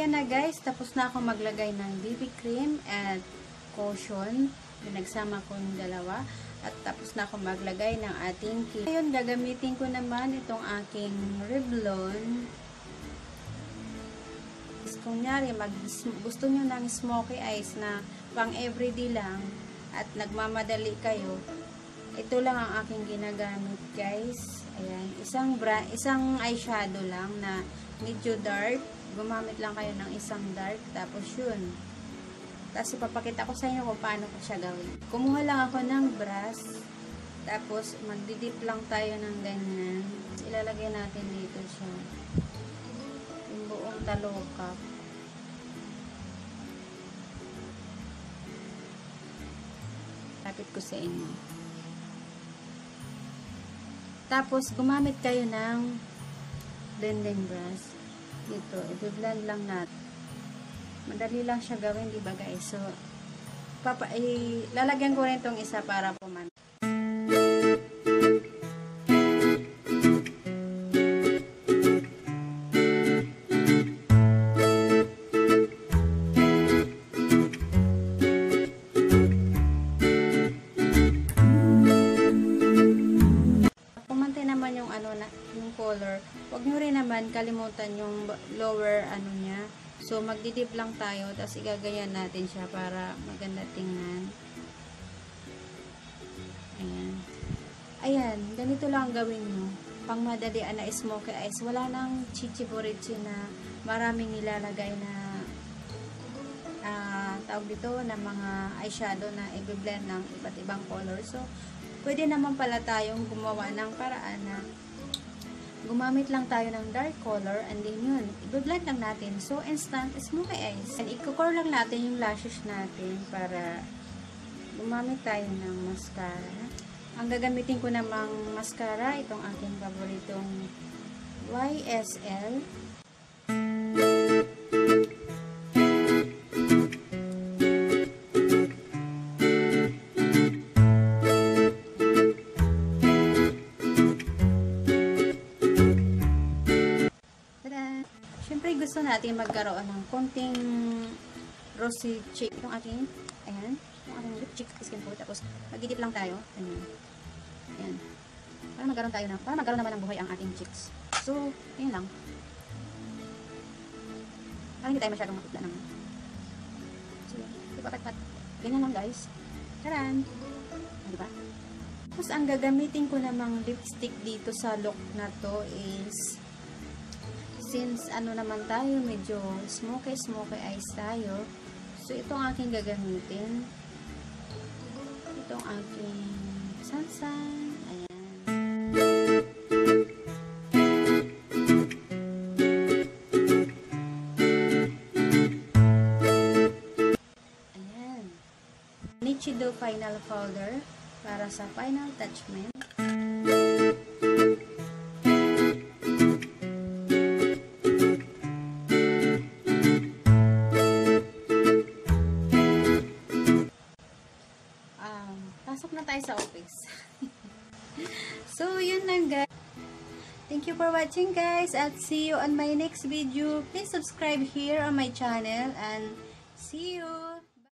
ayan na guys, tapos na ako maglagay ng BB cream at cushion. Pinagsama ko yung dalawa. At tapos na ako maglagay ng ating kit. Ngayon, gagamitin ko naman itong aking Revlon. Kung nyari, gusto nyo ng smoky eyes na pang everyday lang at nagmamadali kayo, ito lang ang aking ginagamit guys. Ayan, isang eyeshadow lang na medyo dark. Gumamit lang kayo ng isang dark, tapos yun. Tapos ipapakita ko sa inyo kung paano ko siya gawin. Kumuha lang ako ng brush, tapos magdidip lang tayo ng ganyan. Ilalagay natin dito siya. Yung buong talokap. Tapit ko sa inyo. Tapos, gumamit kayo ng blending brush. Dito, i-blend lang natin. Madali lang siya gawin, di ba guys? So, lalagyan ko rin itong isa para puman. Yung color, huwag nyo rin naman kalimutan yung lower ano niya. So magdidip lang tayo, tapos igagayan natin siya para maganda tingnan. Ayan, ganito lang gawin nyo pang madalian na smoky eyes. Wala nang chichiborichi na maraming nilalagay na tawag dito na mga eyeshadow na i-blend ng iba't ibang color. So pwede naman pala tayong gumawa ng paraan na gumamit lang tayo ng dark color and then yun, i-blend lang natin. So, instant smoky eyes. And i-core lang natin yung lashes natin para gumamit tayo ng mascara. Ang gagamitin ko namang mascara, itong aking paboritong YSL. Siyempre, gusto natin magkaroon ng konting rosy cheek. Itong aking, ayan, itong aking lip cheek skin po. Tapos, magdidip lang tayo. Ayan. Para magkaroon naman ng buhay ang ating cheeks. So, ayan lang. Para hindi tayo masyadong mapitla naman. So, ipapat-pat. Ganyan lang guys. Charan! Diba? Tapos, ang gagamitin ko namang lipstick dito sa look na to is since ano naman tayo, medyo smoky eyes tayo. So, itong aking gagamitin. Itong aking Sansan. Ayan. Ayan. Nichido Final Powder para sa final touchment. Pasok na tayo sa office. So, yun lang guys. Thank you for watching guys. I'll see you on my next video. Please subscribe here on my channel and see you.